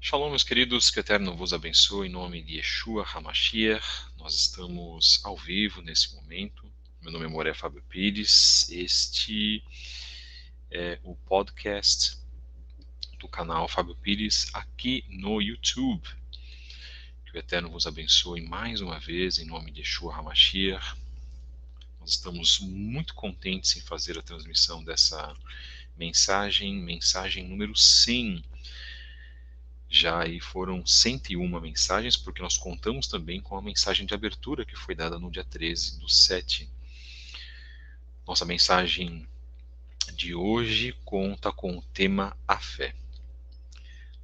Shalom, meus queridos, que o Eterno vos abençoe em nome de Yeshua HaMashiach. Nós estamos ao vivo nesse momento. Meu nome é Moré Fábio Pires. Este é o podcast do canal Fábio Pires aqui no YouTube. Que o Eterno vos abençoe mais uma vez em nome de Yeshua HaMashiach. Nós estamos muito contentes em fazer a transmissão dessa mensagem número 100. Já aí foram 101 mensagens, porque nós contamos também com a mensagem de abertura que foi dada no dia 13/7. Nossa mensagem de hoje conta com o tema A Fé.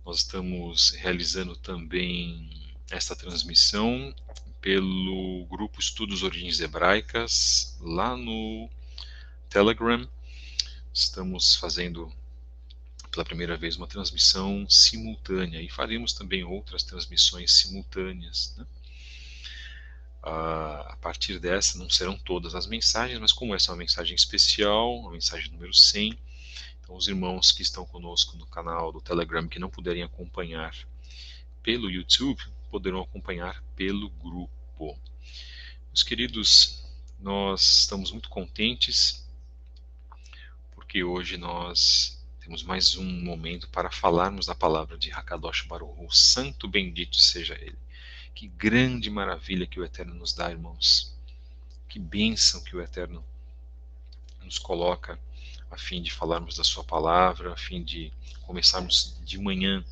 Nós estamos realizando também esta transmissão pelo grupo Estudos Origens Hebraicas, lá no Telegram. Estamos fazendo pela primeira vez uma transmissão simultânea e faremos também outras transmissões simultâneas, né? A partir dessa não serão todas as mensagens, mas como essa é uma mensagem especial, a mensagem número 100, então os irmãos que estão conosco no canal do Telegram que não puderem acompanhar pelo YouTube, poderão acompanhar pelo grupo. Meus queridos, nós estamos muito contentes porque hoje nós temos mais um momento para falarmos da palavra de Hakadosh Baruch Hu, santo bendito seja ele. Que grande maravilha que o Eterno nos dá, irmãos. Que bênção que o Eterno nos coloca a fim de falarmos da sua palavra, a fim de começarmos de manhã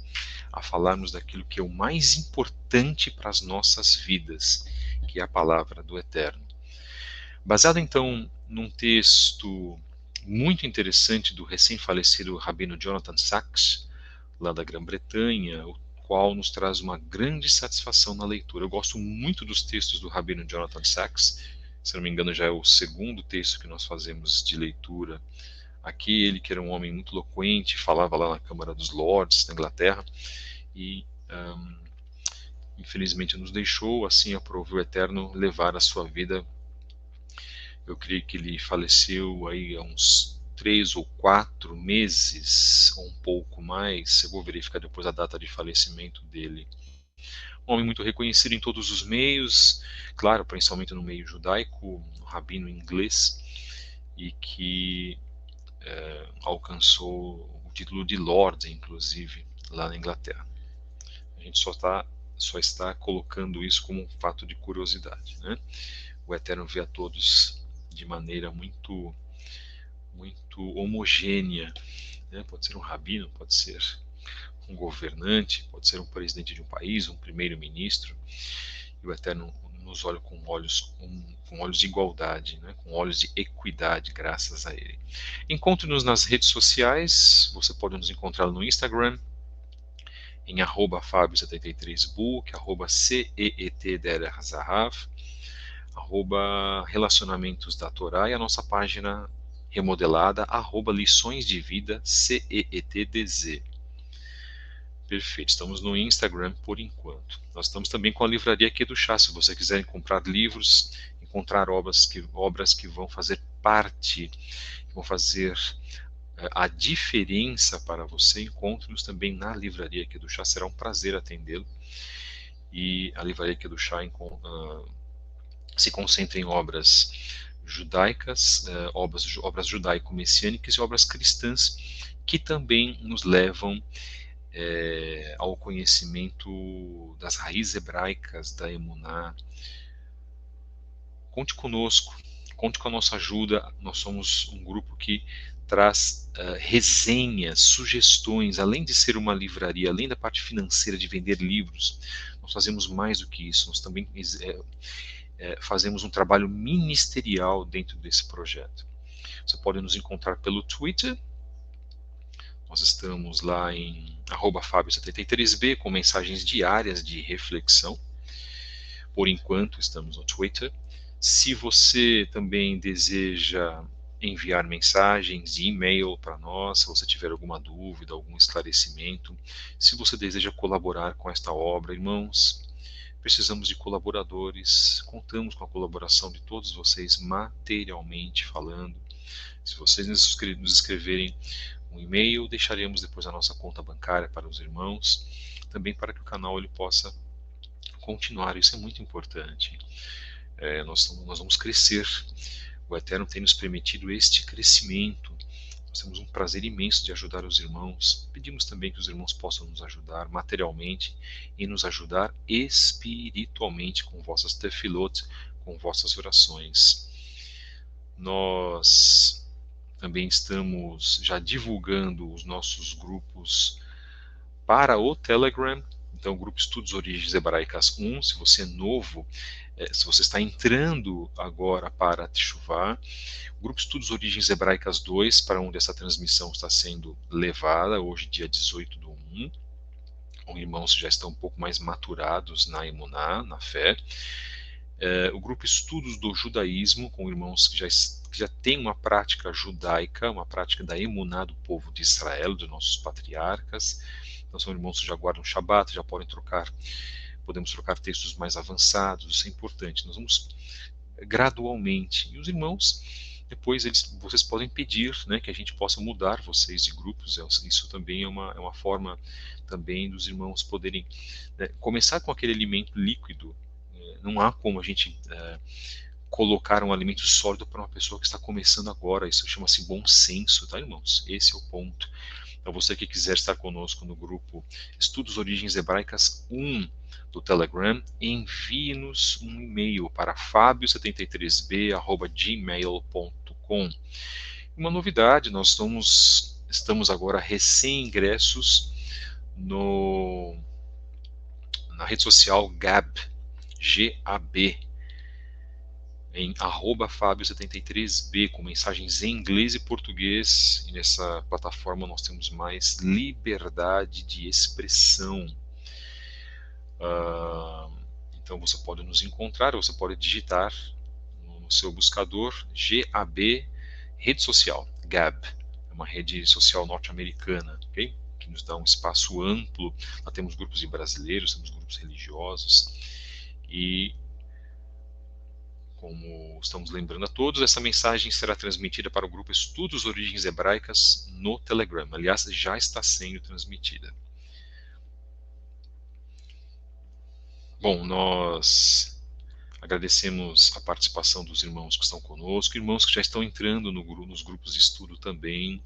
a falarmos daquilo que é o mais importante para as nossas vidas, que é a palavra do Eterno. Baseado então num texto muito interessante do recém-falecido Rabino Jonathan Sacks, lá da Grã-Bretanha, o qual nos traz uma grande satisfação na leitura. Eu gosto muito dos textos do Rabino Jonathan Sacks, se não me engano já é o segundo texto que nós fazemos de leitura aqui. Ele que era um homem muito eloquente, falava lá na Câmara dos Lords, na Inglaterra, e infelizmente nos deixou, assim aprove o Eterno levar a sua vida. Eu creio que ele faleceu aí há uns 3 ou 4 meses, ou um pouco mais. Eu vou verificar depois a data de falecimento dele. Um homem muito reconhecido em todos os meios, claro, principalmente no meio judaico, um rabino inglês, e que alcançou o título de Lord, inclusive, lá na Inglaterra. A gente só está colocando isso como um fato de curiosidade, né? O Eterno vê a todos de maneira muito homogênea, né? Pode ser um rabino, pode ser um governante, pode ser um presidente de um país, um primeiro-ministro, e o Eterno nos olha com olhos de igualdade, né? Com olhos de equidade, graças a Ele. Encontre-nos nas redes sociais. Você pode nos encontrar no Instagram em @fabio73book, @CEETDerzahav, @relacionamentos da Torá, e a nossa página remodelada, @lições de vida CEETDZ. Perfeito, estamos no Instagram por enquanto. Nós estamos também com a livraria aqui do Chá, se você quiser comprar livros, encontrar obras que vão fazer parte, que vão fazer a diferença para você, encontre-nos também na livraria aqui do Chá, será um prazer atendê-lo. E a livraria aqui do Chá se concentra em obras judaicas, obras judaico-messiânicas e obras cristãs, que também nos levam ao conhecimento das raízes hebraicas, da Emuná. Conte conosco, conte com a nossa ajuda. Nós somos um grupo que traz resenhas, sugestões, além de ser uma livraria, além da parte financeira de vender livros, nós fazemos mais do que isso. Nós também fazemos um trabalho ministerial dentro desse projeto. Você pode nos encontrar pelo Twitter. Nós estamos lá em @fabio73b com mensagens diárias de reflexão. Por enquanto estamos no Twitter. Se você também deseja enviar mensagens de e-mail para nós, se você tiver alguma dúvida, algum esclarecimento, se você deseja colaborar com esta obra, irmãos, precisamos de colaboradores, contamos com a colaboração de todos vocês materialmente falando. Se vocês nos escreverem um e-mail, deixaremos depois a nossa conta bancária para os irmãos, também para que o canal ele possa continuar. Isso é muito importante. Nós vamos crescer. O Eterno tem nos permitido este crescimento. Nós temos um prazer imenso de ajudar os irmãos. Pedimos também que os irmãos possam nos ajudar materialmente e nos ajudar espiritualmente com vossas tefilot, com vossas orações. Nós também estamos já divulgando os nossos grupos para o Telegram. Então, o grupo Estudos Origens Hebraicas 1, se você é novo, se você está entrando agora para Teshuvah, o grupo Estudos Origens Hebraicas 2, para onde essa transmissão está sendo levada, hoje dia 18/1, com irmãos que já estão um pouco mais maturados na Emuná, na fé. O grupo Estudos do Judaísmo, com irmãos que já têm uma prática judaica, uma prática da Emuná do povo de Israel, dos nossos patriarcas. Então são irmãos que já guardam Shabat, já podemos trocar textos mais avançados, isso é importante. Nós vamos gradualmente. E os irmãos, depois vocês podem pedir, né, que a gente possa mudar vocês de grupos. Isso também é uma forma também dos irmãos poderem, né, começar com aquele alimento líquido. Não há como a gente colocar um alimento sólido para uma pessoa que está começando agora. Isso chama-se bom senso, tá, irmãos? Esse é o ponto. Então, você que quiser estar conosco no grupo Estudos Origens Hebraicas 1 do Telegram, envie-nos um e-mail para fabio73b@gmail.com. Uma novidade, nós estamos agora recém-ingressos na rede social Gab, G-A-B, em @fabio73b, com mensagens em inglês e português, e nessa plataforma nós temos mais liberdade de expressão. Então você pode nos encontrar, ou você pode digitar no seu buscador GAB, rede social, Gab, é uma rede social norte-americana, okay? Que nos dá um espaço amplo. Lá temos grupos de brasileiros, temos grupos religiosos, e como estamos lembrando a todos, essa mensagem será transmitida para o grupo Estudos Origens Hebraicas no Telegram. Aliás, já está sendo transmitida. Bom, nós agradecemos a participação dos irmãos que estão conosco, irmãos que já estão entrando nos grupos de estudo também.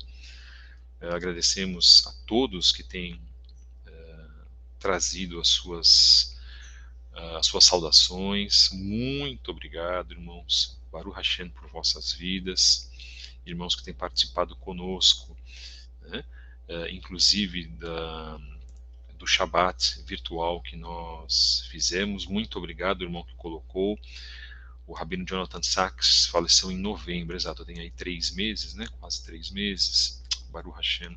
Agradecemos a todos que têm trazido as suas saudações. Muito obrigado, irmãos. Baruch Hashem por vossas vidas. Irmãos que têm participado conosco, né? Inclusive do Shabat virtual que nós fizemos. Muito obrigado, irmão que colocou. O Rabino Jonathan Sachs faleceu em novembro, exato, tem aí 3 meses, né? Quase 3 meses. Baruch Hashem.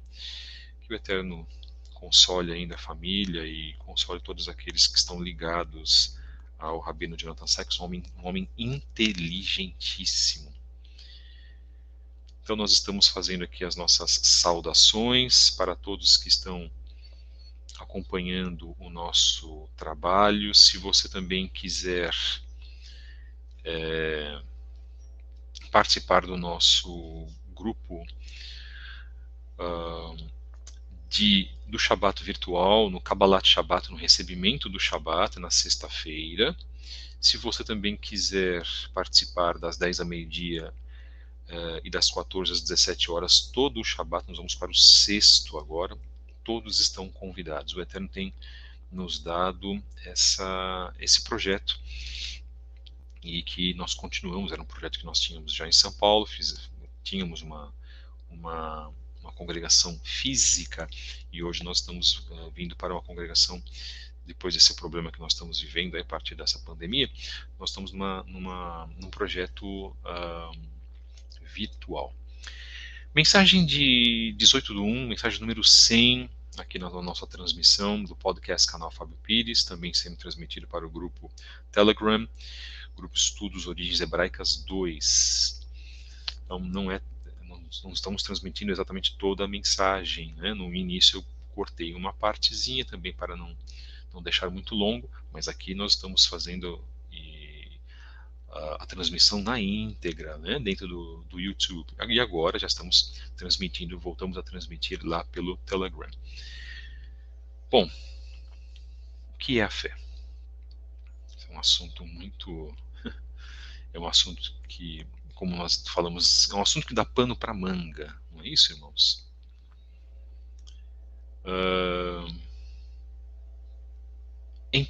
Que o Eterno console ainda a família e console todos aqueles que estão ligados ao Rabino Jonathan Sachs, um homem inteligentíssimo. Então nós estamos fazendo aqui as nossas saudações para todos que estão acompanhando o nosso trabalho. Se você também quiser participar do nosso grupo do Shabat virtual, no Kabbalat Shabat, no recebimento do Shabat, na sexta-feira. Se você também quiser participar das 10 a meio-dia e das 14 às 17 horas, todo o Shabat, nós vamos para o sexto agora, todos estão convidados. O Eterno tem nos dado esse projeto, e que nós continuamos. Era um projeto que nós tínhamos já em São Paulo, tínhamos uma congregação física, e hoje nós estamos vindo para uma congregação, depois desse problema que nós estamos vivendo a partir dessa pandemia, nós estamos num projeto virtual. Mensagem de 18/1, mensagem número 100, aqui na nossa transmissão do podcast Canal Fábio Pires, também sendo transmitido para o grupo Telegram, grupo Estudos Origens Hebraicas 2. Então não estamos transmitindo exatamente toda a mensagem, né? No início eu cortei uma partezinha também para não deixar muito longo, mas aqui nós estamos fazendo a transmissão na íntegra, né, dentro do YouTube. E agora já estamos transmitindo, voltamos a transmitir lá pelo Telegram. Bom, o que é a fé? É um assunto muito... É um assunto que, como nós falamos, é um assunto que dá pano para manga, não é isso, irmãos? Em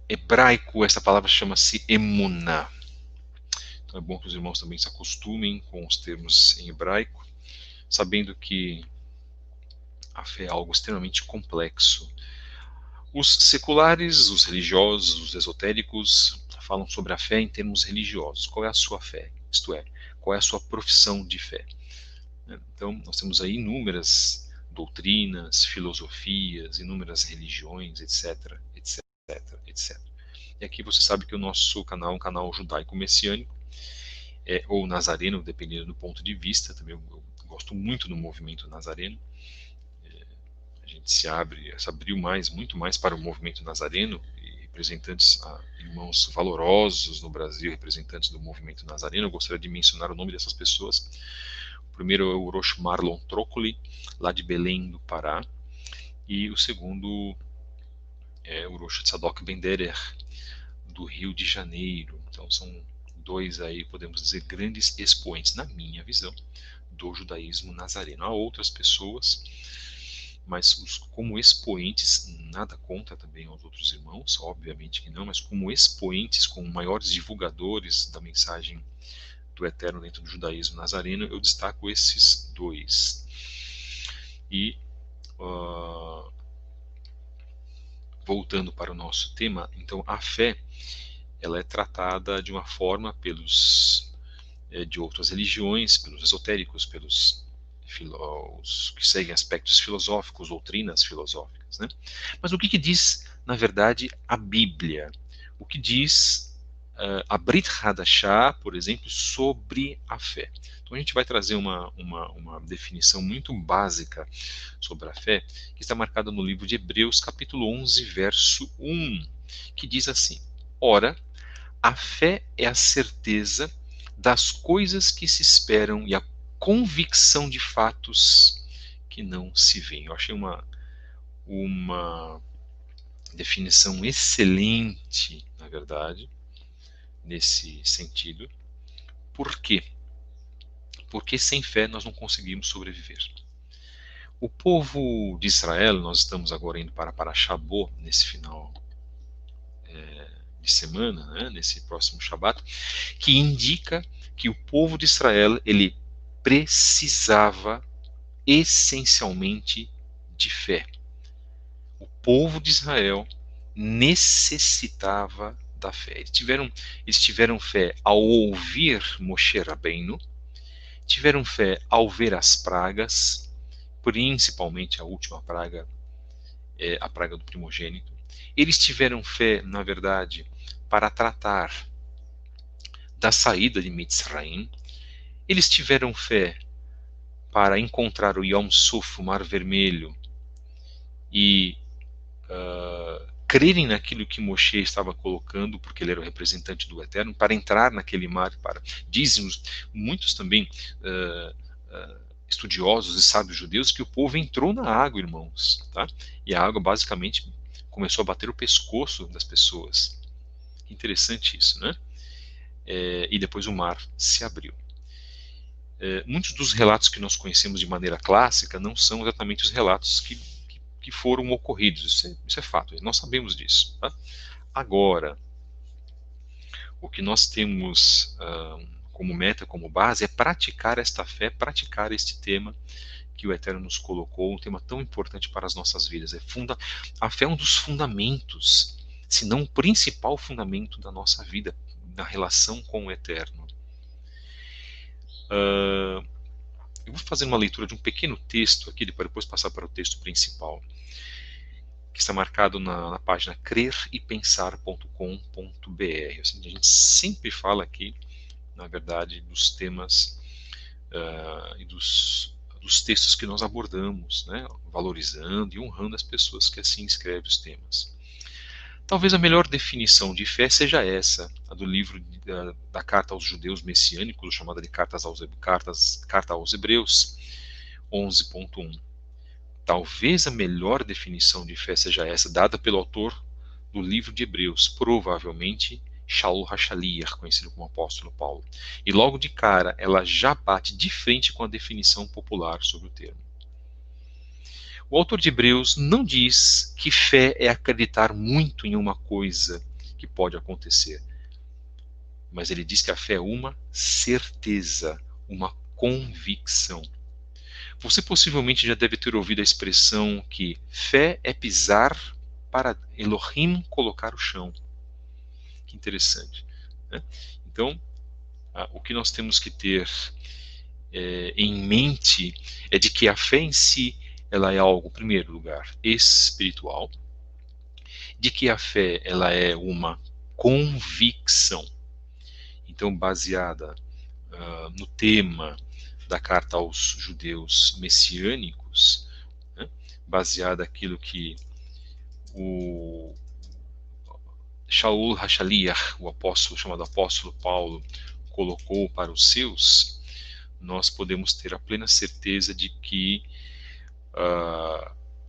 hebraico, essa palavra chama-se emuná. Então é bom que os irmãos também se acostumem com os termos em hebraico, sabendo que a fé é algo extremamente complexo. Os seculares, os religiosos, os esotéricos falam sobre a fé em termos religiosos. Qual é a sua fé? Isto é, qual é a sua profissão de fé? Então, nós temos aí inúmeras doutrinas, filosofias, inúmeras religiões, etc, etc, etc. E aqui você sabe que o nosso canal é um canal judaico-messiânico, ou nazareno, dependendo do ponto de vista. Também eu gosto muito do movimento nazareno. A gente se abriu muito mais para o movimento nazareno, e representantes, irmãos valorosos no Brasil, representantes do movimento nazareno. Eu gostaria de mencionar o nome dessas pessoas. O primeiro é o Rosh Marlon Trócoli, lá de Belém do Pará, e o segundo é o Rosh Tzadok Benderer, do Rio de Janeiro. Então são dois aí, podemos dizer, grandes expoentes, na minha visão, do judaísmo nazareno. Há outras pessoas, mas como expoentes, nada contra também aos outros irmãos, obviamente que não, mas como expoentes, como maiores divulgadores da mensagem do Eterno dentro do judaísmo nazareno, eu destaco esses dois. E voltando para o nosso tema, então a fé, ela é tratada de uma forma de outras religiões, pelos esotéricos, pelos os que seguem aspectos filosóficos, doutrinas filosóficas, né? Mas o que diz, na verdade, a Bíblia? O que diz a Brit Hadashah, por exemplo, sobre a fé? Então a gente vai trazer uma definição muito básica sobre a fé, que está marcada no livro de Hebreus, capítulo 11, verso 1, que diz assim: Ora, a fé é a certeza das coisas que se esperam e a convicção de fatos que não se veem. Eu achei uma definição excelente, na verdade, nesse sentido. Por quê? Porque sem fé nós não conseguimos sobreviver. O povo de Israel, nós estamos agora indo para Parashá Bo, nesse final de semana, né, nesse próximo Shabat, que indica que o povo de Israel, ele precisava essencialmente de fé. O povo de Israel necessitava da fé. Eles tiveram fé ao ouvir Moshe Rabbeinu, tiveram fé ao ver as pragas, principalmente a última praga, a praga do primogênito. Eles tiveram fé, na verdade, para tratar da saída de Mitzrayim. Eles tiveram fé para encontrar o Yom Suf, o Mar Vermelho, e crerem naquilo que Moshe estava colocando, porque ele era o representante do Eterno, para entrar naquele mar. Dizem muitos também estudiosos e sábios judeus que o povo entrou na água, irmãos, tá? E a água basicamente começou a bater o pescoço das pessoas. Interessante isso, né? E depois o mar se abriu. Muitos dos relatos que nós conhecemos de maneira clássica não são exatamente os relatos que foram ocorridos. Isso é fato, nós sabemos disso. Tá? Agora, o que nós temos como meta, como base, é praticar esta fé, praticar este tema que o Eterno nos colocou, um tema tão importante para as nossas vidas. A fé é um dos fundamentos, se não o principal fundamento da nossa vida, na relação com o Eterno. Eu vou fazer uma leitura de um pequeno texto aqui, para depois passar para o texto principal, que está marcado na página crerypensar.com.br. Assim, a gente sempre fala aqui, na verdade, dos temas e dos textos que nós abordamos, né, valorizando e honrando as pessoas que assim escrevem os temas. Talvez a melhor definição de fé seja essa, a do livro da Carta aos Judeus Messiânicos, chamada de Carta aos Hebreus 11.1. Talvez a melhor definição de fé seja essa, dada pelo autor do livro de Hebreus, provavelmente Shaul HaShaliach, conhecido como apóstolo Paulo. E logo de cara, ela já bate de frente com a definição popular sobre o termo. O autor de Hebreus não diz que fé é acreditar muito em uma coisa que pode acontecer, mas ele diz que a fé é uma certeza, uma convicção. Você possivelmente já deve ter ouvido a expressão que fé é pisar para Elohim colocar o chão. Que interessante, né? Então, o que nós temos que ter em mente é de que a fé em si ela é algo, em primeiro lugar, espiritual, de que a fé ela é uma convicção. Então, baseada no tema da carta aos judeus messiânicos, né, baseada naquilo que o Shaul HaShaliach, o apóstolo chamado apóstolo Paulo, colocou para os seus, nós podemos ter a plena certeza de que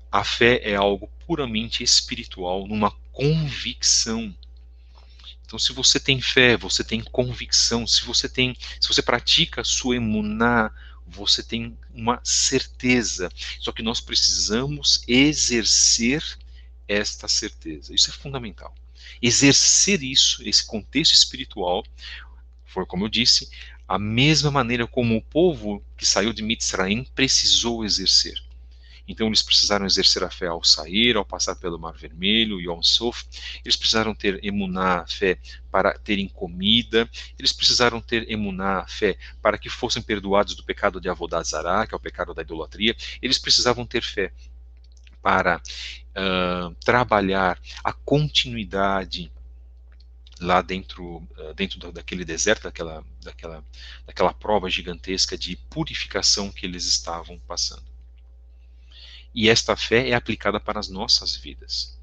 a fé é algo puramente espiritual, numa convicção. Então, se você tem fé, você tem convicção. Se você pratica a sua emuná, você tem uma certeza. Só que nós precisamos exercer esta certeza. Isso é fundamental. Exercer isso, esse contexto espiritual, foi como eu disse, a mesma maneira como o povo que saiu de Mitzraim precisou exercer. Então eles precisaram exercer a fé ao sair, ao passar pelo Mar Vermelho, Yom Sof. Eles precisaram ter emuná, fé, para terem comida. Eles precisaram ter emuná, fé, para que fossem perdoados do pecado de Avodah Zará, que é o pecado da idolatria. Eles precisavam ter fé para trabalhar a continuidade lá dentro daquele deserto, daquela prova gigantesca de purificação que eles estavam passando. E esta fé é aplicada para as nossas vidas.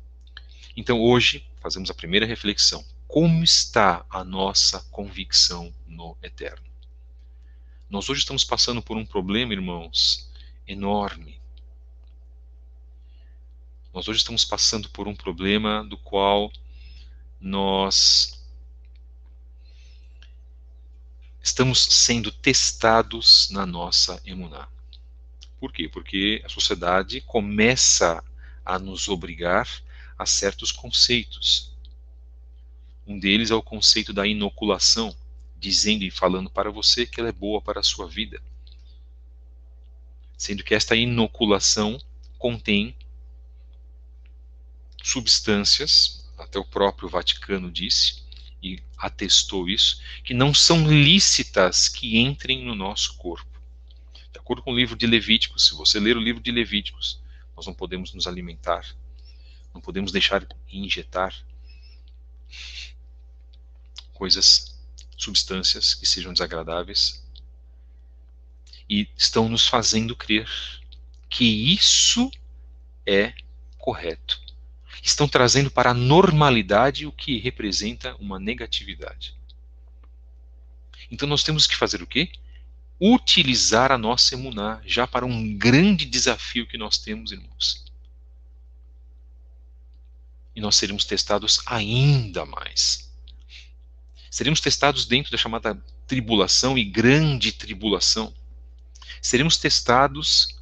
Então hoje fazemos a primeira reflexão. Como está a nossa convicção no eterno? Nós hoje estamos passando por um problema, irmãos, enorme. Nós hoje estamos passando por um problema do qual nós estamos sendo testados na nossa emuná. Por quê? Porque a sociedade começa a nos obrigar a certos conceitos. Um deles é o conceito da inoculação, dizendo e falando para você que ela é boa para a sua vida. Sendo que esta inoculação contém substâncias, até o próprio Vaticano disse, e atestou isso, que não são lícitas que entrem no nosso corpo. De acordo com o livro de Levíticos, se você ler o livro de Levíticos, nós não podemos nos alimentar, não podemos deixar injetar substâncias que sejam desagradáveis, e estão nos fazendo crer que isso é correto. Estão trazendo para a normalidade o que representa uma negatividade. Então nós temos que fazer o quê? Utilizar a nossa emuná já para um grande desafio que nós temos, irmãos. E nós seremos testados ainda mais. Seremos testados dentro da chamada tribulação e grande tribulação. Seremos testados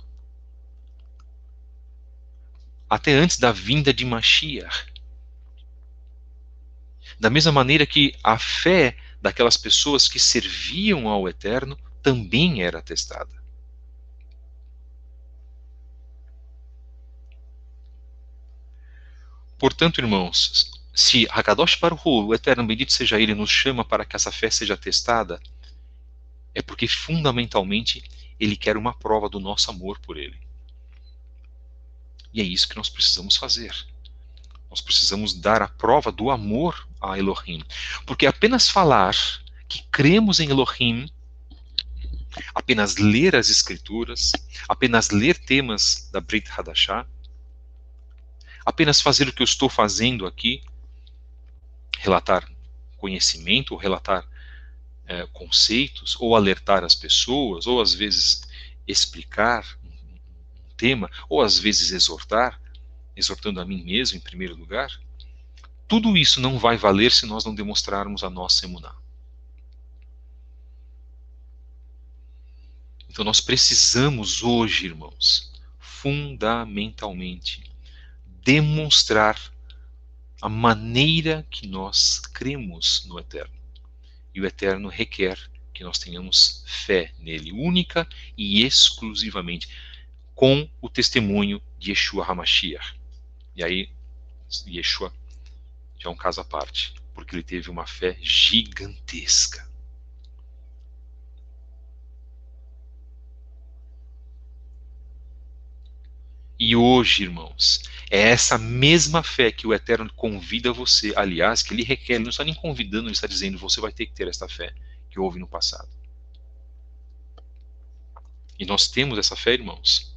até antes da vinda de Mashiach. Da mesma maneira que a fé daquelas pessoas que serviam ao Eterno também era testada. Portanto, irmãos, se Hakadosh Baruch Hu, o Eterno bendito seja Ele, nos chama para que essa fé seja testada, é porque fundamentalmente Ele quer uma prova do nosso amor por Ele. E é isso que nós precisamos fazer. Nós precisamos dar a prova do amor a Elohim. Porque apenas falar que cremos em Elohim, apenas ler as Escrituras, apenas ler temas da Brit Hadashah, apenas fazer o que eu estou fazendo aqui, relatar conhecimento, ou relatar conceitos, ou alertar as pessoas, ou às vezes explicar um tema, ou às vezes exortar, exortando a mim mesmo em primeiro lugar, tudo isso não vai valer se nós não demonstrarmos a nossa emuná. Então nós precisamos hoje, irmãos, fundamentalmente, demonstrar a maneira que nós cremos no Eterno. E o Eterno requer que nós tenhamos fé nele, única e exclusivamente, com o testemunho de Yeshua HaMashiach. E aí, Yeshua já é um caso à parte, porque ele teve uma fé gigantesca. E hoje, irmãos, é essa mesma fé que o Eterno convida você, aliás, que ele requer, ele não está nem convidando, ele está dizendo, você vai ter que ter esta fé que houve no passado. E nós temos essa fé, irmãos?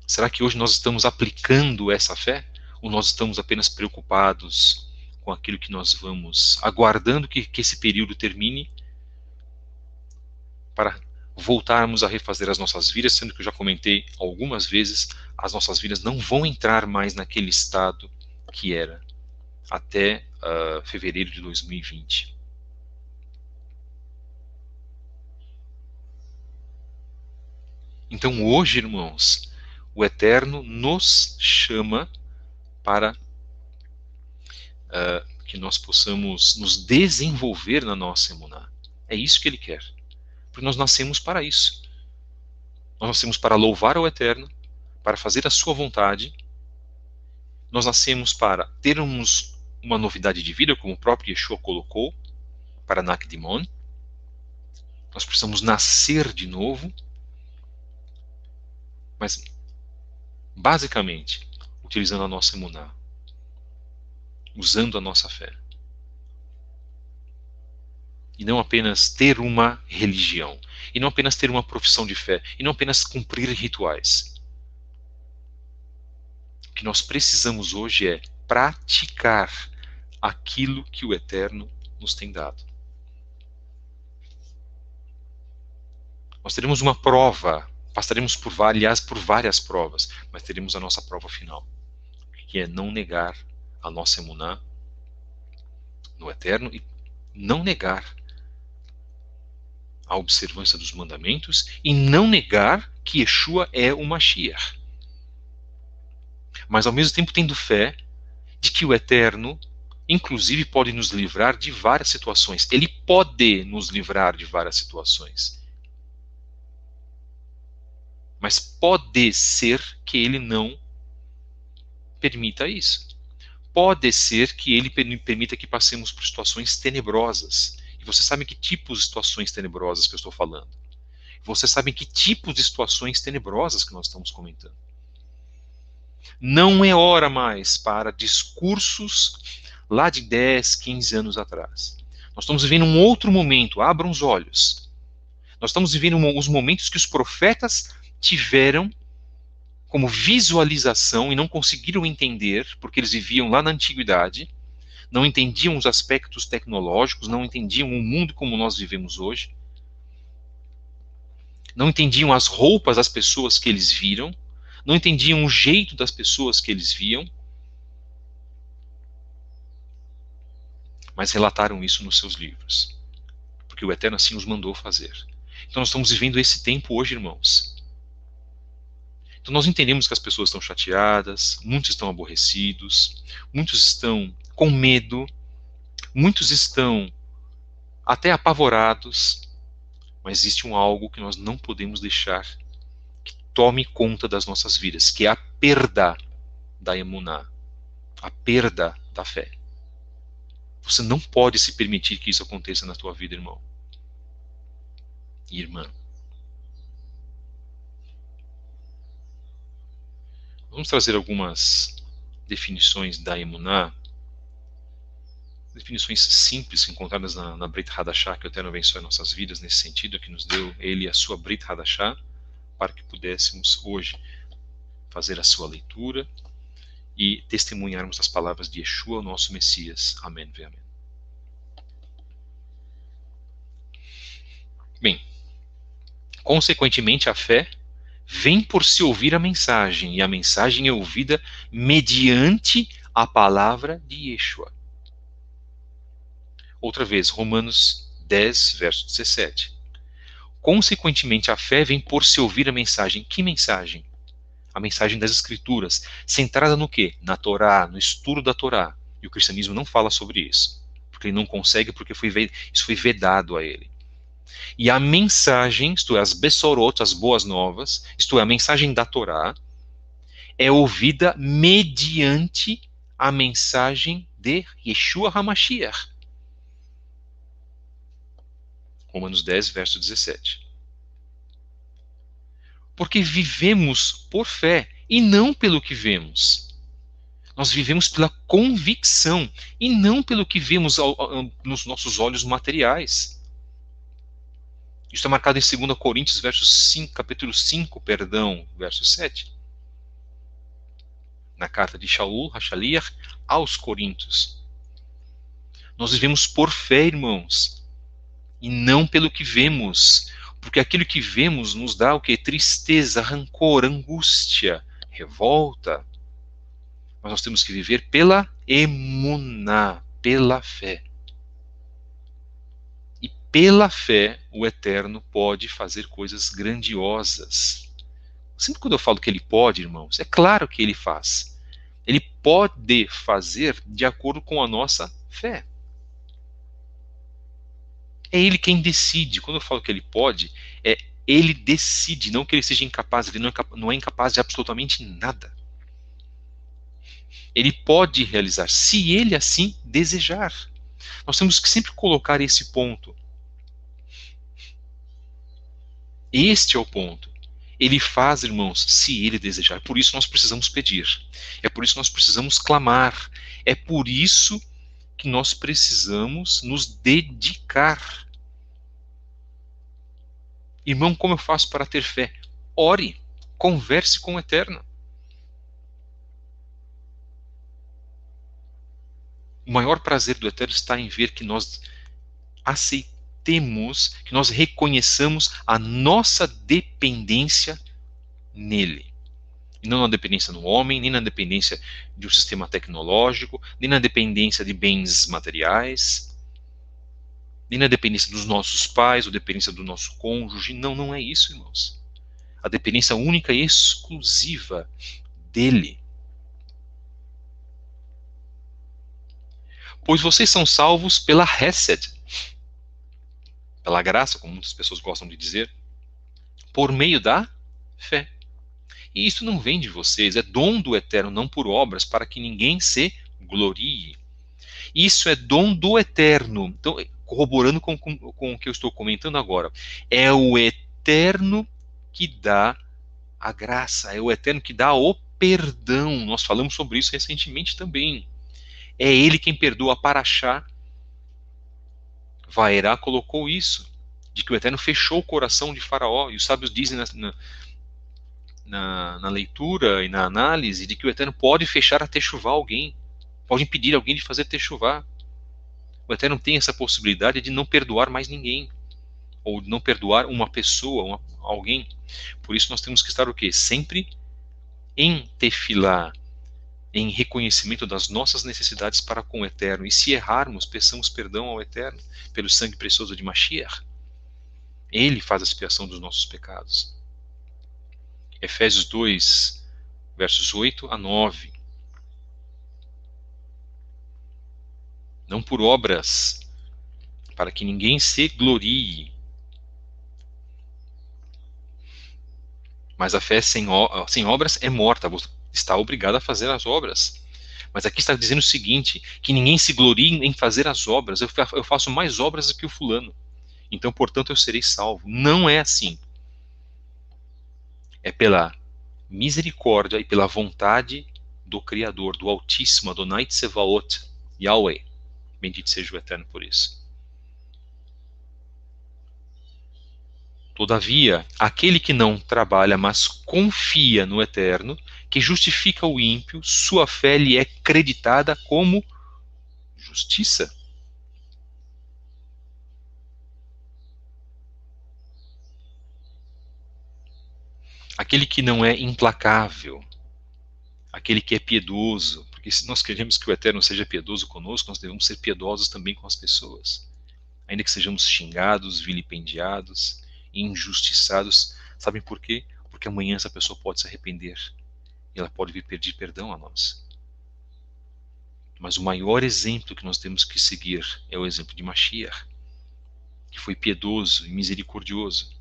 Será que hoje nós estamos aplicando essa fé? Ou nós estamos apenas preocupados com aquilo que nós vamos, aguardando que esse período termine para voltarmos a refazer as nossas vidas, sendo que eu já comentei algumas vezes, as nossas vidas não vão entrar mais naquele estado que era até fevereiro de 2020. Então hoje, irmãos, o Eterno nos chama para que nós possamos nos desenvolver na nossa emuná. É isso que Ele quer. Porque nós nascemos para isso. Nós nascemos para louvar ao Eterno, para fazer a sua vontade. Nós nascemos para termos uma novidade de vida, como o próprio Yeshua colocou, para Nakdimon. Nós precisamos nascer de novo. Mas, basicamente, utilizando a nossa emuná, usando a nossa fé. E não apenas ter uma religião, e não apenas ter uma profissão de fé, e não apenas cumprir rituais. O que nós precisamos hoje é praticar aquilo que o Eterno nos tem dado. Nós teremos uma prova, passaremos por várias provas, mas teremos a nossa prova final, que é não negar a nossa emuná no Eterno e não negar a observância dos mandamentos e não negar que Yeshua é o Mashiach. Mas ao mesmo tempo tendo fé de que o Eterno, inclusive, pode nos livrar de várias situações. Ele pode nos livrar de várias situações. Mas pode ser que ele não permita isso. Pode ser que ele permita que passemos por situações tenebrosas. E você sabe que tipos de situações tenebrosas que eu estou falando. Você sabe que tipos de situações tenebrosas que nós estamos comentando. Não é hora mais para discursos lá de 10, 15 anos atrás. Nós estamos vivendo um outro momento, abram os olhos. Nós estamos vivendo os momentos que os profetas tiveram como visualização e não conseguiram entender, porque eles viviam lá na antiguidade, não entendiam os aspectos tecnológicos, não entendiam o mundo como nós vivemos hoje, não entendiam as roupas das pessoas que eles viram, não entendiam o jeito das pessoas que eles viam, mas relataram isso nos seus livros, porque o Eterno assim os mandou fazer. Então nós estamos vivendo esse tempo hoje, irmãos. Então nós entendemos que as pessoas estão chateadas, muitos estão aborrecidos, muitos estão com medo, muitos estão até apavorados, mas existe algo que nós não podemos deixar que tome conta das nossas vidas, que é a perda da emuná, a perda da fé. Você não pode se permitir que isso aconteça na tua vida, irmão e irmã. Vamos trazer algumas definições da emuná, definições simples encontradas na Brit Hadashah, que o Eterno abençoe nossas vidas nesse sentido, que nos deu Ele a sua Brit Hadashah, para que pudéssemos hoje fazer a sua leitura e testemunharmos as palavras de Yeshua, nosso Messias. Amém. Amém. Bem, consequentemente, a fé vem por se ouvir a mensagem, e a mensagem é ouvida mediante a palavra de Yeshua. Outra vez, Romanos 10, verso 17. Consequentemente, a fé vem por se ouvir a mensagem. Que mensagem? A mensagem das Escrituras, centrada no quê? Na Torá, no estudo da Torá. E o cristianismo não fala sobre isso, porque ele não consegue, porque isso foi vedado a ele. E a mensagem, isto é, as Bessorot, as boas novas, isto é, a mensagem da Torá, é ouvida mediante a mensagem de Yeshua HaMashiach. Romanos 10, verso 17. Porque vivemos por fé e não pelo que vemos. Nós vivemos pela convicção e não pelo que vemos nos nossos olhos materiais. Isso é marcado em 2 Coríntios, capítulo 5, verso 7. Na carta de Shaul HaShaliach aos Coríntios. Nós vivemos por fé, irmãos, e não pelo que vemos. Porque aquilo que vemos nos dá o quê? Tristeza, rancor, angústia, revolta. Mas nós temos que viver pela emuná, pela fé. E pela fé, o Eterno pode fazer coisas grandiosas. Sempre quando eu falo que ele pode, irmãos, é claro que ele faz. Ele pode fazer de acordo com a nossa fé. É ele quem decide. Quando eu falo que ele pode, ele decide, não que ele seja incapaz. Ele não é incapaz de absolutamente nada. Ele pode realizar, se ele assim desejar. Nós temos que sempre colocar esse ponto. Este é o ponto. Ele faz, irmãos, se ele desejar. Por isso nós precisamos pedir. É por isso que nós precisamos clamar. É por isso que nós precisamos nos dedicar. Irmão, como eu faço para ter fé? Ore, converse com o Eterno. O maior prazer do Eterno está em ver que nós aceitemos, que nós reconheçamos a nossa dependência nele. E não na dependência no homem, nem na dependência de um sistema tecnológico, nem na dependência de bens materiais, nem na dependência dos nossos pais, ou dependência do nosso cônjuge. Não, não é isso, irmãos. A dependência única e exclusiva dele. Pois vocês são salvos pela Hesed, pela graça, como muitas pessoas gostam de dizer, por meio da fé. E isso não vem de vocês, é dom do Eterno, não por obras, para que ninguém se glorie. Isso é dom do Eterno. Então, corroborando com o que eu estou comentando agora, é o Eterno que dá a graça, é o Eterno que dá o perdão. Nós falamos sobre isso recentemente também. É ele quem perdoa. Paraxá, Vaerá colocou isso, de que o Eterno fechou o coração de Faraó, e os sábios dizem na leitura e na análise de que o Eterno pode fechar a techuvá alguém, pode impedir alguém de fazer techuvá. O Eterno tem essa possibilidade de não perdoar mais ninguém, ou de não perdoar uma pessoa, alguém. Por isso nós temos que estar o quê? Sempre em tefilá, em reconhecimento das nossas necessidades para com o Eterno. E se errarmos, peçamos perdão ao Eterno pelo sangue precioso de Mashiach. Ele faz a expiação dos nossos pecados. Efésios 2, versos 8 a 9. Não por obras, para que ninguém se glorie. Mas a fé sem obras é morta. Você está obrigado a fazer as obras. Mas aqui está dizendo o seguinte, que ninguém se glorie em fazer as obras. Eu faço mais obras do que o fulano. Então, portanto, eu serei salvo. Não é assim. É pela misericórdia e pela vontade do Criador, do Altíssimo, Adonai Tsevaot, Yahweh. Bendito seja o Eterno por isso. Todavia, aquele que não trabalha, mas confia no Eterno, que justifica o ímpio, sua fé lhe é creditada como justiça. Aquele que não é implacável, aquele que é piedoso, porque se nós queremos que o Eterno seja piedoso conosco, nós devemos ser piedosos também com as pessoas. Ainda que sejamos xingados, vilipendiados, injustiçados, sabem por quê? Porque amanhã essa pessoa pode se arrepender e ela pode vir pedir perdão a nós. Mas o maior exemplo que nós temos que seguir é o exemplo de Mashiach, que foi piedoso e misericordioso.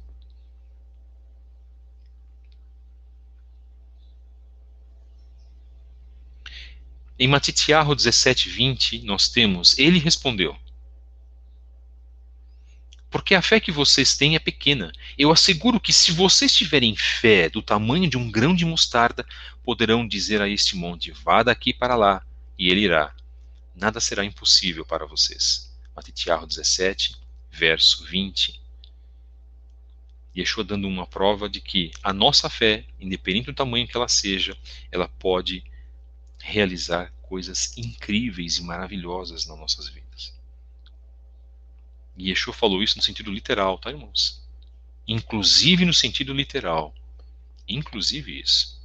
Em Matitiahu 17:20, nós temos, ele respondeu: porque a fé que vocês têm é pequena. Eu asseguro que se vocês tiverem fé do tamanho de um grão de mostarda, poderão dizer a este monte: vá daqui para lá, e ele irá. Nada será impossível para vocês. Matitiahu 17, verso 20. Yeshua dando uma prova de que a nossa fé, independente do tamanho que ela seja, ela pode realizar coisas incríveis e maravilhosas nas nossas vidas. E Yeshua falou isso no sentido literal, tá, irmãos? Inclusive no sentido literal. Inclusive isso.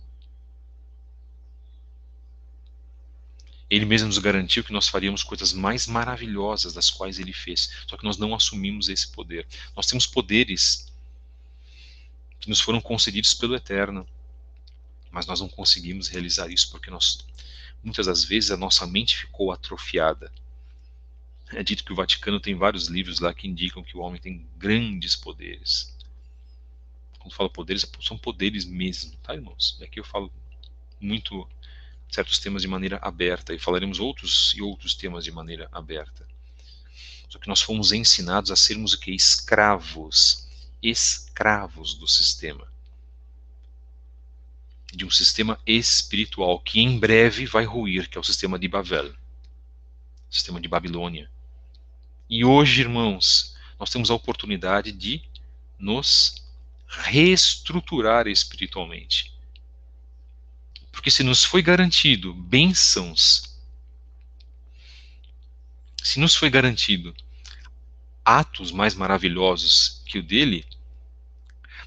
Ele mesmo nos garantiu que nós faríamos coisas mais maravilhosas das quais ele fez. Só que nós não assumimos esse poder. Nós temos poderes que nos foram concedidos pelo Eterno, mas nós não conseguimos realizar isso porque muitas das vezes a nossa mente ficou atrofiada. É dito que o Vaticano tem vários livros lá que indicam que o homem tem grandes poderes. Quando falo poderes, são poderes mesmo, tá, irmãos? E aqui eu falo muito certos temas de maneira aberta e falaremos outros temas de maneira aberta. Só que nós fomos ensinados a sermos o que? Escravos do sistema. De um sistema espiritual que em breve vai ruir, que é o sistema de Babel, o sistema de Babilônia. E hoje, irmãos, nós temos a oportunidade de nos reestruturar espiritualmente. Porque se nos foi garantido bênçãos, se nos foi garantido atos mais maravilhosos que o dele,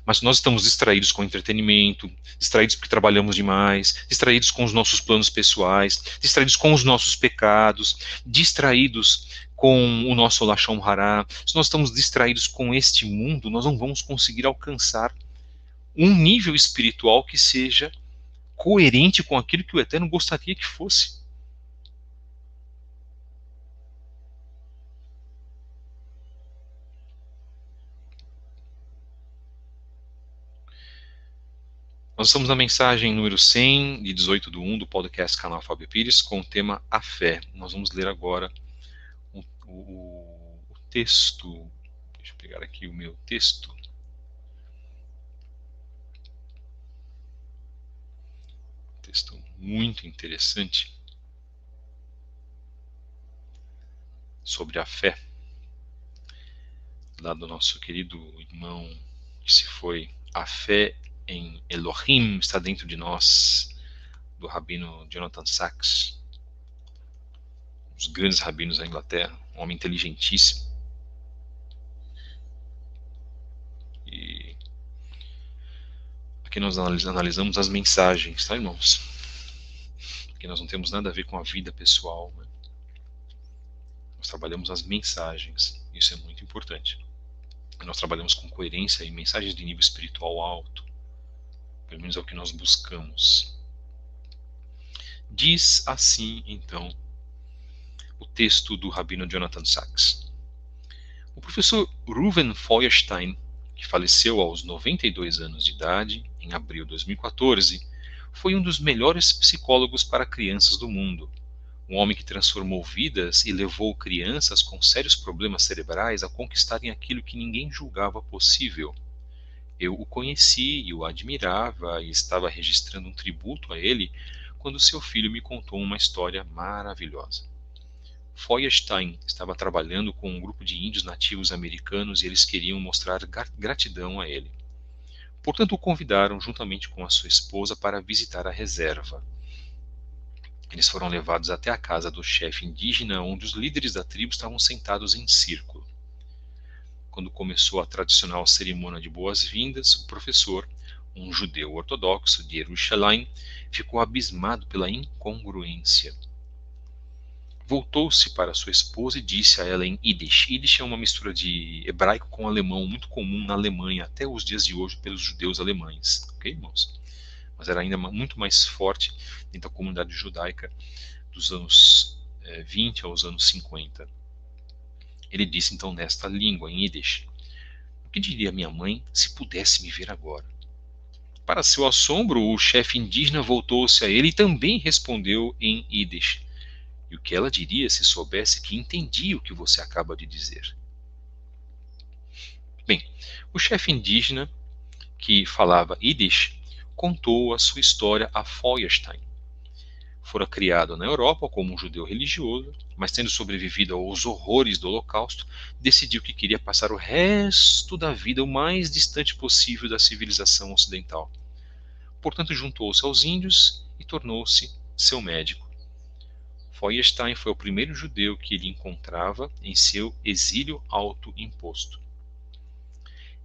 mas nós estamos distraídos com entretenimento, distraídos porque trabalhamos demais, distraídos com os nossos planos pessoais, distraídos com os nossos pecados, distraídos com o nosso Lashon Hará. Se nós estamos distraídos com este mundo, nós não vamos conseguir alcançar um nível espiritual que seja coerente com aquilo que o Eterno gostaria que fosse. Nós estamos na mensagem número 100, de 18/1 do podcast Canal Fábio Pires, com o tema A Fé. Nós vamos ler agora o texto. Deixa eu pegar aqui o meu texto. Texto muito interessante sobre a fé, lá do nosso querido irmão que se foi. A fé em Elohim está dentro de nós, do rabino Jonathan Sacks, um dos grandes rabinos da Inglaterra, um homem inteligentíssimo. E aqui nós analisamos as mensagens, tá, irmãos? Porque nós não temos nada a ver com a vida pessoal, né? Nós trabalhamos as mensagens, isso é muito importante. Nós trabalhamos com coerência e mensagens de nível espiritual alto, pelo menos é o que nós buscamos. Diz assim, então, o texto do rabino Jonathan Sacks. O professor Reuven Feuerstein, que faleceu aos 92 anos de idade, em abril de 2014, foi um dos melhores psicólogos para crianças do mundo. Um homem que transformou vidas e levou crianças com sérios problemas cerebrais a conquistarem aquilo que ninguém julgava possível. Eu o conheci e o admirava e estava registrando um tributo a ele quando seu filho me contou uma história maravilhosa. Feuerstein estava trabalhando com um grupo de índios nativos americanos e eles queriam mostrar gratidão a ele. Portanto, o convidaram juntamente com a sua esposa para visitar a reserva. Eles foram levados até a casa do chefe indígena, onde os líderes da tribo estavam sentados em círculo. Quando começou a tradicional cerimônia de boas-vindas, o professor, um judeu ortodoxo de Jerusalém, ficou abismado pela incongruência. Voltou-se para sua esposa e disse a ela em Yiddish. Yiddish é uma mistura de hebraico com alemão, muito comum na Alemanha até os dias de hoje pelos judeus alemães. Ok, irmãos? Mas era ainda muito mais forte dentro da comunidade judaica dos anos 20 aos anos 50. Ele disse então nesta língua, em Yiddish: o que diria minha mãe se pudesse me ver agora? Para seu assombro, o chefe indígena voltou-se a ele e também respondeu em Yiddish: e o que ela diria se soubesse que entendia o que você acaba de dizer? Bem, o chefe indígena, que falava Yiddish, contou a sua história a Feuerstein. Fora criado na Europa como um judeu religioso, mas tendo sobrevivido aos horrores do Holocausto, decidiu que queria passar o resto da vida o mais distante possível da civilização ocidental. Portanto, juntou-se aos índios e tornou-se seu médico. Feuerstein foi o primeiro judeu que ele encontrava em seu exílio autoimposto.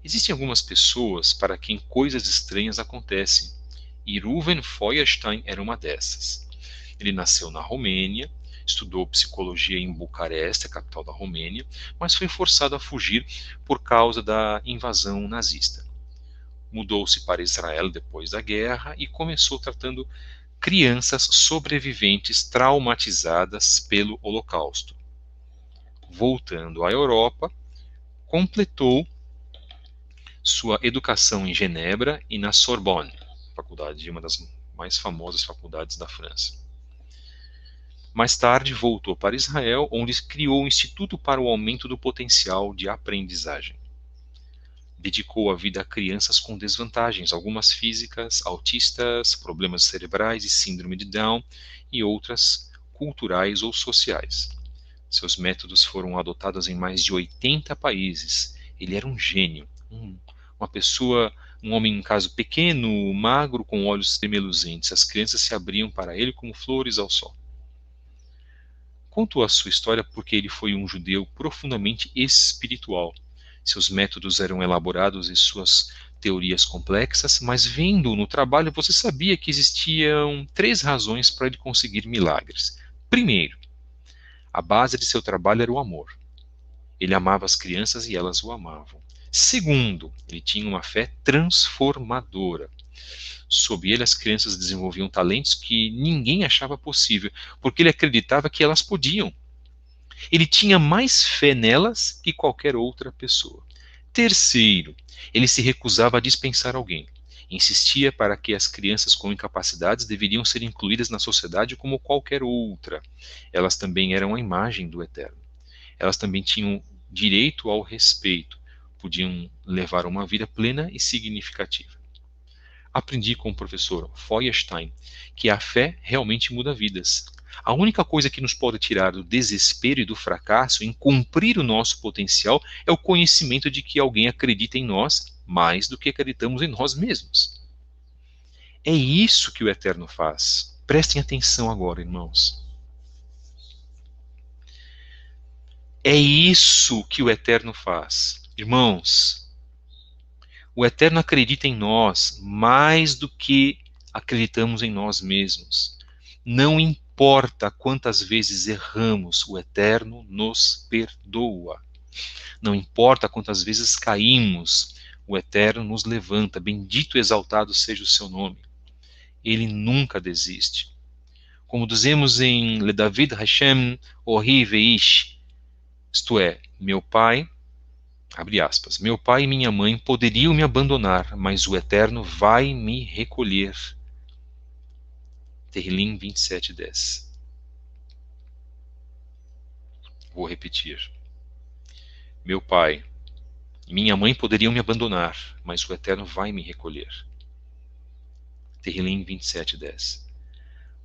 Existem algumas pessoas para quem coisas estranhas acontecem, e Reuven Feuerstein era uma dessas. Ele nasceu na Romênia, estudou psicologia em Bucareste, a capital da Romênia, mas foi forçado a fugir por causa da invasão nazista. Mudou-se para Israel depois da guerra e começou tratando crianças sobreviventes traumatizadas pelo Holocausto. Voltando à Europa, completou sua educação em Genebra e na Sorbonne, faculdade, uma das mais famosas faculdades da França. Mais tarde, voltou para Israel, onde criou o Instituto para o Aumento do Potencial de Aprendizagem. Dedicou a vida a crianças com desvantagens, algumas físicas, autistas, problemas cerebrais e síndrome de Down, e outras culturais ou sociais. Seus métodos foram adotados em mais de 80 países. Ele era um gênio, uma pessoa, um homem, em caso pequeno, magro, com olhos tremeluzentes. As crianças se abriam para ele como flores ao sol. Contou a sua história porque ele foi um judeu profundamente espiritual. Seus métodos eram elaborados e suas teorias complexas, mas vendo-o no trabalho, você sabia que existiam 3 razões para ele conseguir milagres. Primeiro, a base de seu trabalho era o amor. Ele amava as crianças e elas o amavam. Segundo, ele tinha uma fé transformadora. Sob ele, as crianças desenvolviam talentos que ninguém achava possível, porque ele acreditava que elas podiam. Ele tinha mais fé nelas que qualquer outra pessoa. Terceiro, ele se recusava a dispensar alguém. Insistia para que as crianças com incapacidades deveriam ser incluídas na sociedade como qualquer outra. Elas também eram a imagem do Eterno. Elas também tinham direito ao respeito. Podiam levar uma vida plena e significativa. Aprendi com o professor Feuerstein que a fé realmente muda vidas. A única coisa que nos pode tirar do desespero e do fracasso em cumprir o nosso potencial é o conhecimento de que alguém acredita em nós mais do que acreditamos em nós mesmos. É isso que o Eterno faz. Prestem atenção agora, irmãos. É isso que o Eterno faz. Irmãos, o Eterno acredita em nós mais do que acreditamos em nós mesmos. Não importa quantas vezes erramos, o Eterno nos perdoa. Não importa quantas vezes caímos, o Eterno nos levanta. Bendito e exaltado seja o seu nome. Ele nunca desiste. Como dizemos em Le David Hashem Ori Veish, isto é, meu pai, abre aspas, meu pai e minha mãe poderiam me abandonar, mas o Eterno vai me recolher. Terrilim 27:10. Vou repetir. Meu pai e minha mãe poderiam me abandonar, mas o Eterno vai me recolher. Terrilim 27:10.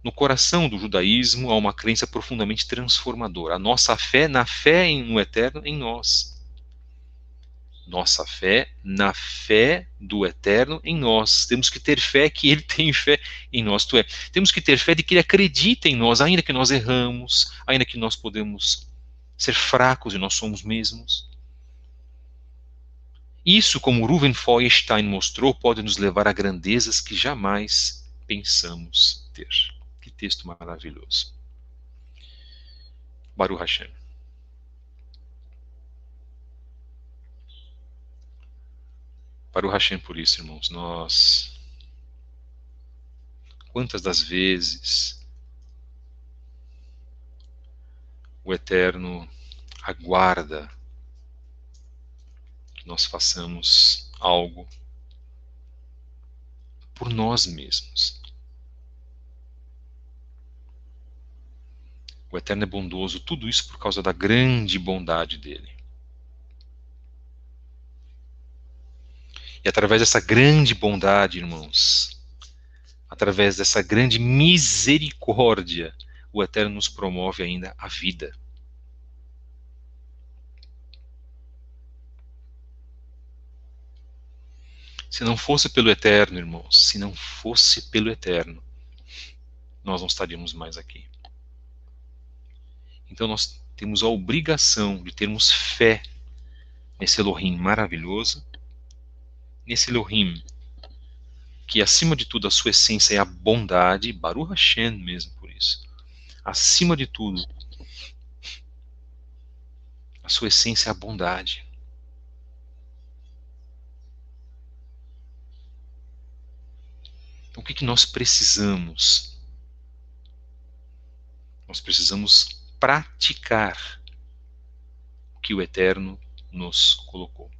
No coração do judaísmo há uma crença profundamente transformadora. A nossa fé na fé no eterno em nós. Nossa fé na fé do eterno em nós. Temos que ter fé que ele tem fé em nós. Isto é, temos que ter fé de que ele acredita em nós, ainda que nós erramos, ainda que nós podemos ser fracos e nós somos mesmos. Isso, como Ruven Feuerstein mostrou, pode nos levar a grandezas que jamais pensamos ter. Que texto maravilhoso. Baruch Hashem. Baruch Hashem por isso, irmãos. Quantas das vezes o Eterno aguarda que nós façamos algo por nós mesmos. O Eterno é bondoso, tudo isso por causa da grande bondade dele. E através dessa grande bondade, irmãos, através dessa grande misericórdia, o Eterno nos promove ainda a vida. Se não fosse pelo Eterno, irmãos, se não fosse pelo Eterno, nós não estaríamos mais aqui. Então nós temos a obrigação de termos fé nesse Elohim maravilhoso, nesse Elohim que acima de tudo a sua essência é a bondade, Baruch Hashem mesmo por isso. Acima de tudo, a sua essência é a bondade. Então o que nós precisamos? Nós precisamos praticar o que o Eterno nos colocou.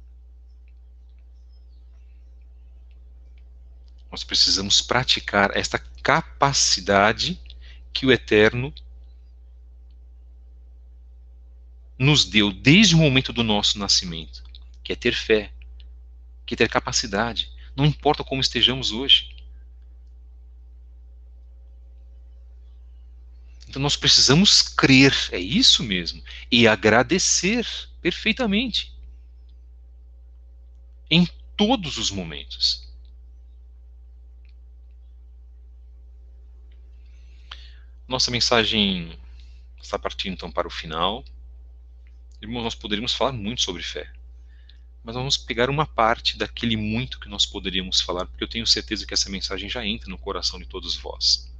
Nós precisamos praticar esta capacidade que o Eterno nos deu desde o momento do nosso nascimento, que é ter fé, que é ter capacidade, não importa como estejamos hoje. Então nós precisamos crer, é isso mesmo, e agradecer perfeitamente, em todos os momentos. Nossa mensagem está partindo então para o final. Irmãos, nós poderíamos falar muito sobre fé, mas nós vamos pegar uma parte daquele muito que nós poderíamos falar, porque eu tenho certeza que essa mensagem já entra no coração de todos vós.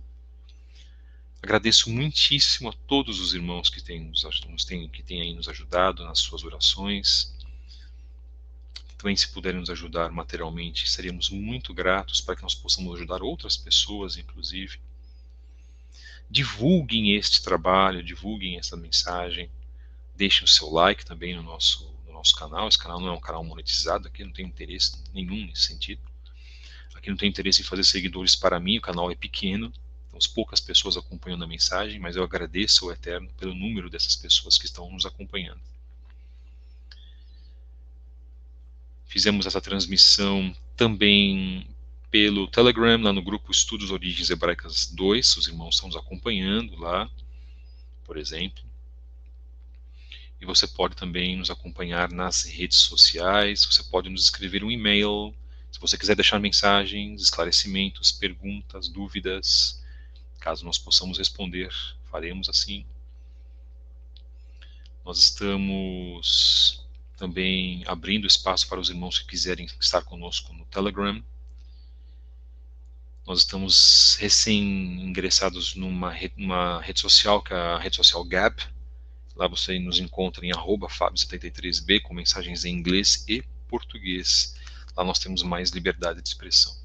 Agradeço muitíssimo a todos os irmãos que têm aí nos ajudado nas suas orações. Também, se puderem nos ajudar materialmente, seríamos muito gratos para que nós possamos ajudar outras pessoas, inclusive. Divulguem este trabalho, divulguem essa mensagem. Deixem o seu like também no nosso canal. Esse canal não é um canal monetizado, aqui não tem interesse nenhum nesse sentido. Aqui não tem interesse em fazer seguidores para mim, o canal é pequeno, temos poucas pessoas acompanhando a mensagem, mas eu agradeço ao Eterno pelo número dessas pessoas que estão nos acompanhando. Fizemos essa transmissão também pelo Telegram, lá no grupo Estudos Origens Hebraicas 2, os irmãos estão nos acompanhando lá, por exemplo. E você pode também nos acompanhar nas redes sociais, você pode nos escrever um e-mail, se você quiser deixar mensagens, esclarecimentos, perguntas, dúvidas, caso nós possamos responder, faremos assim. Nós estamos também abrindo espaço para os irmãos que quiserem estar conosco no Telegram. Nós estamos recém-ingressados numa rede social, que é a rede social Gab. Lá você nos encontra em @fabio73b, com mensagens em inglês e português. Lá nós temos mais liberdade de expressão.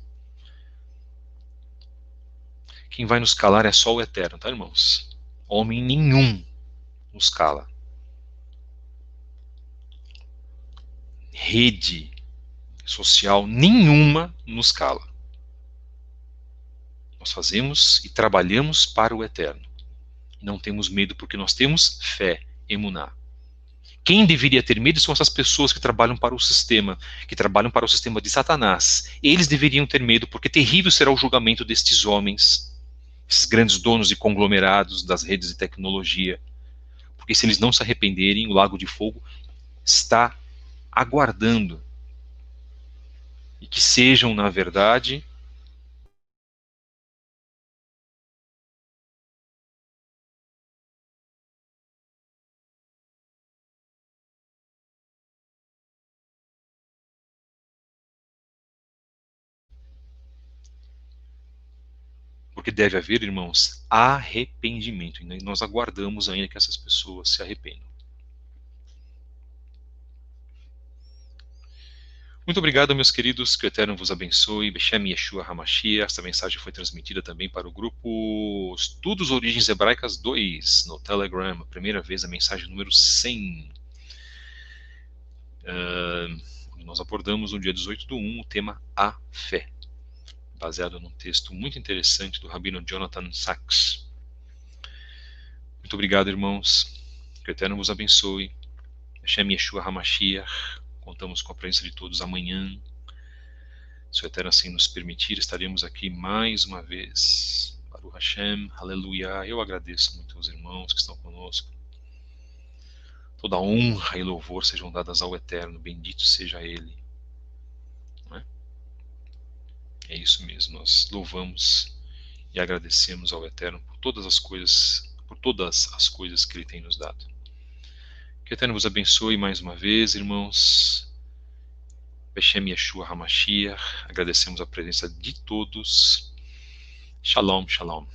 Quem vai nos calar é só o Eterno, tá, irmãos? Homem nenhum nos cala. Rede social nenhuma nos cala. Nós fazemos e trabalhamos para o Eterno. Não temos medo porque nós temos fé, emuná. Quem deveria ter medo são essas pessoas que trabalham para o sistema, de Satanás. Eles deveriam ter medo porque terrível será o julgamento destes homens esses grandes donos e conglomerados das redes de tecnologia, porque se eles não se arrependerem, o lago de fogo está aguardando. E que sejam, na verdade, porque deve haver, irmãos, arrependimento. E nós aguardamos ainda que essas pessoas se arrependam. Muito obrigado, meus queridos, que o Eterno vos abençoe. Beshem Yeshua Hamashiach. Esta mensagem foi transmitida também para o grupo Estudos Origens Hebraicas 2, no Telegram. A primeira vez, a mensagem número 100. Nós abordamos no dia 18/1 o tema A Fé, baseado num texto muito interessante do Rabino Jonathan Sachs. Muito obrigado, irmãos. Que o Eterno vos abençoe. Hashem Yeshua Hamashiach. Contamos com a presença de todos amanhã. Se o Eterno assim nos permitir, estaremos aqui mais uma vez. Baruch Hashem, aleluia. Eu agradeço muito aos irmãos que estão conosco. Toda honra e louvor sejam dadas ao Eterno. Bendito seja Ele. Não é? É isso mesmo. Nós louvamos e agradecemos ao Eterno por todas as coisas que Ele tem nos dado. Que o Eterno vos abençoe mais uma vez, irmãos. Beshem Yeshua Hamashiach. Agradecemos a presença de todos. Shalom, shalom.